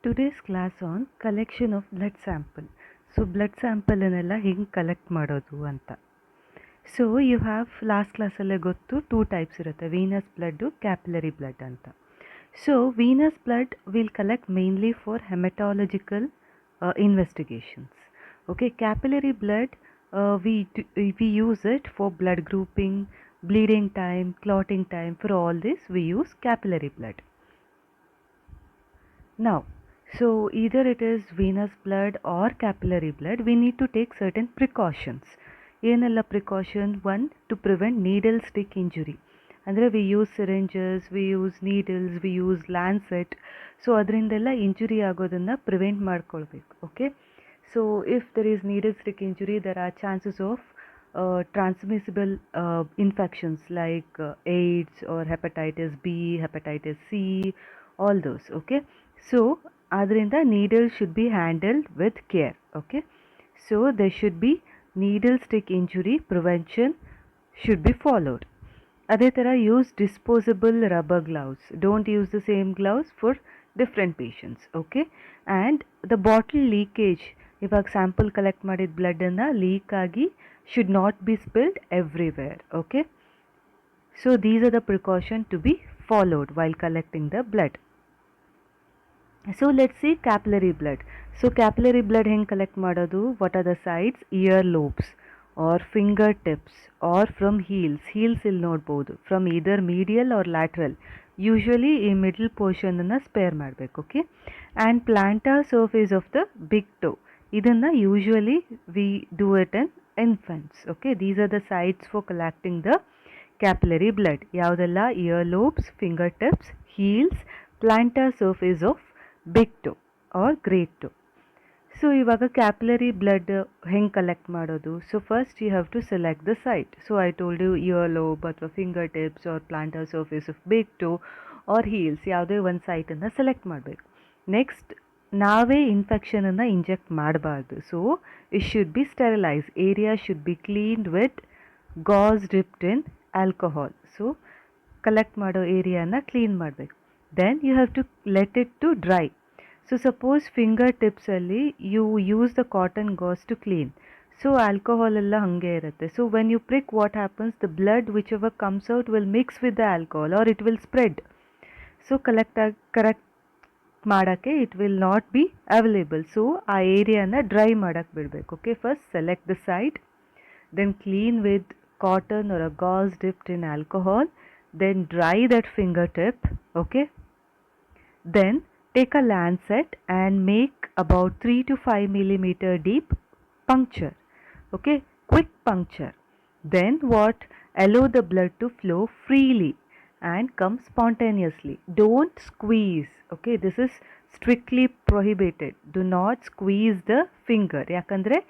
Today's class on collection of blood sample. So blood sample ಅನ್ನೆಲ್ಲ ಹೆಂಗೆ collect ಮಾಡೋದು ಅಂತ. So you have last ಕ್ಲಾಸಲ್ಲೇ ಗೊತ್ತು 2 ಟೈಪ್ಸ್ ಇರುತ್ತೆ, ವೀನಸ್ ಬ್ಲಡ್ಡು, ಕ್ಯಾಪಿಲರಿ ಬ್ಲಡ್ ಅಂತ. So venous blood will collect mainly for haematological investigations. Okay, capillary blood we use it for blood grouping, bleeding time, clotting time. For all this we use capillary blood. Now, so either it is venous blood or capillary blood, we need to take certain precautions. ಏನಲ್ಲ precaution? One, to prevent needle stick injury. ಅಂದರೆ we use syringes, we use needles, we use lancet. So ಅದರಿಂದೆಲ್ಲ injury ಆಗೋದನ್ನು prevent ಮಾಡ್ಕೊಳ್ಬೇಕು. Okay, so if there is needle stick injury, there are chances of transmissible infections like AIDS or hepatitis B, hepatitis C, all those. Okay, so adrinda needle should be handled with care. Okay, so there should be needle stick injury prevention should be followed. Adhe tara use disposable rubber gloves. Don't use the same gloves for different patients. Okay, and the bottle leakage, iವಾಗ sample collect ಮಾಡಿದ blood ಅನ್ನ leak ಆಗಿ should not be spilled everywhere. Okay, so these are the precautions to be followed while collecting the blood. So let's see capillary blood. So capillary blood ಹೆಂಗೆ collect ಮಾಡೋದು? What are the sites? Ear lobes or fingertips or from heels. Heels ಇಲ್ಲಿ ನೋಡ್ಬೋದು. From either medial or lateral. Usually ಈ middle portion ಅನ್ನು spare ಮಾಡಬೇಕು. Okay, and plantar surface of the big toe. ಇದನ್ನು usually we do it in infants. Okay, these are the sites for collecting the capillary blood. ಯಾವುದೆಲ್ಲ? ear lobes, fingertips, heels, plantar surface of big toe or great toe. So ಇವಾಗ capillary blood ಹೆಂಗೆ collect ಮಾಡೋದು? So first you have to select the site. So I told you ear lobe ಅಥವಾ finger tips or plantar surface of big toe or heels, ಯಾವುದೇ ಒಂದು ಸೈಟನ್ನು select ಮಾಡಬೇಕು. Next, ನಾವೇ ಇನ್ಫೆಕ್ಷನನ್ನು ಇಂಜೆಕ್ಟ್ ಮಾಡಬಾರ್ದು. So it should be sterilise. Area should be cleaned with gauze dipped in alcohol. So collect ಮಾಡೋ ಏರಿಯಾನ ಕ್ಲೀನ್ ಮಾಡಬೇಕು. Then you have to let it to dry. So suppose finger tips alli you use the cotton gauze to clean. So alcohol alla hange irutte. So when you prick, what happens? The blood whichever comes out will mix with the alcohol or it will spread. So correct ಮಾಡಕ್ಕೆ it will not be available. So ಆ ಏರಿಯಾನ dry ಮಾಡಕ್ಕೆ ಬಿಡಬೇಕು. Okay, first select the site, then clean with cotton or a gauze dipped in alcohol, then dry that fingertip. Okay, then take a lancet and make about 3 to 5 millimeter deep puncture. Okay, quick puncture. Then what? Allow the blood to flow freely and come spontaneously. Don't squeeze. Okay, this is strictly prohibited. Do not squeeze the finger. Yakandre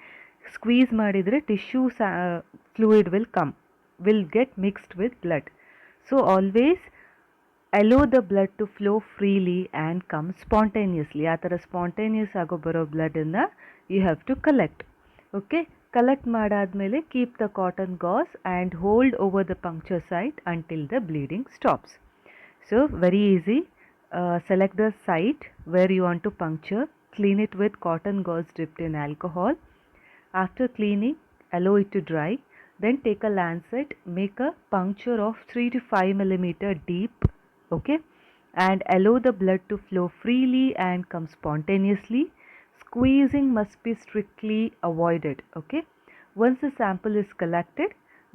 squeeze madidre tissue fluid will get mixed with blood. So always allow the blood to flow freely and come spontaneously. ಆ ಥರ spontaneous ಆಗೋ ಬರೋ ಬ್ಲಡನ್ನು you have to collect. Okay, collect ಮಾಡಾದಮೇಲೆ keep the cotton gauze and hold over the puncture site until the bleeding stops. So very easy. Select the site where you want to puncture, clean it with cotton gauze dipped in alcohol. After cleaning, allow it to dry. Then take a lancet, make a puncture of 3 to 5 millimeter deep. Okay, and allow the blood to flow freely and come spontaneously. Squeezing must be strictly avoided. Okay, once the sample is collected,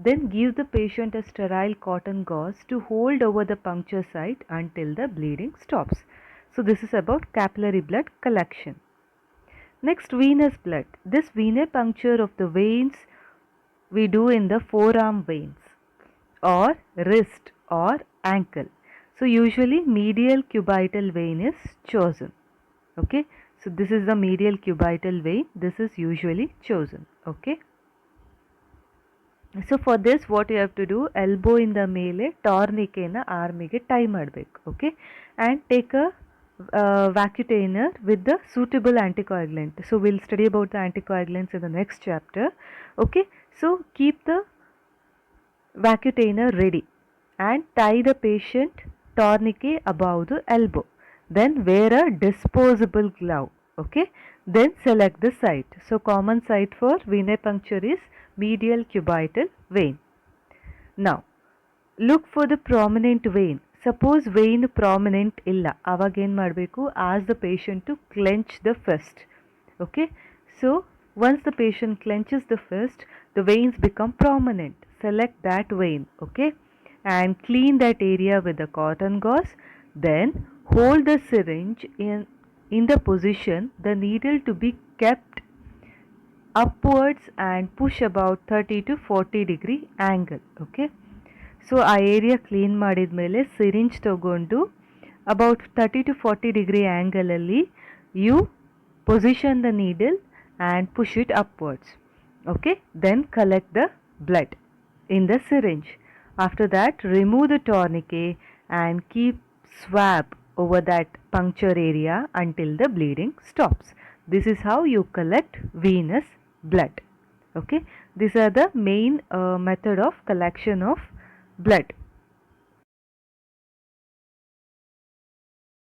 then give the patient a sterile cotton gauze to hold over the puncture site until the bleeding stops. So this is about capillary blood collection. Next, venous blood. This venipuncture of the veins we do in the forearm veins or wrist or ankle. So usually medial cubital vein is chosen. Okay, so this is the medial cubital vein. This is usually chosen. Okay, so for this what you have to do, elbow in the ಮೇಲೆ tourniquet na arm ಗೆ tie ಮಾಡಬೇಕು. Okay, and take a vacutainer with the suitable anticoagulant. So we'll study about the anticoagulants in the next chapter. Okay, so keep the vacutainer ready and tie the patient tourniquet above the elbow. Then wear a disposable glove. Okay. Then select the site. So common site for venipuncture is medial cubital vein. Now look for the prominent vein. Suppose vein prominent illa, avag ಏನು ಮಾಡಬೇಕು, ask the patient to clench the fist. Okay, so once the patient clenches the fist, the veins become prominent. Select that vein, okay, and clean that area with a cotton gauze. Then hold the syringe in the position the needle to be kept upwards and push about 30 to 40 degree angle. Okay, so ಆ area clean ಮಾಡಿದ ಮೇಲೆ syringe ತಗೊಂಡು about 30 to 40 degree ಆ್ಯಂಗಲಲ್ಲಿ you position the needle and push it upwards. Okay, then collect the blood in the syringe. After that, remove the tourniquet and keep swab over that puncture area until the bleeding stops. This is how you collect venous blood. Okay, these are the main method of collection of blood.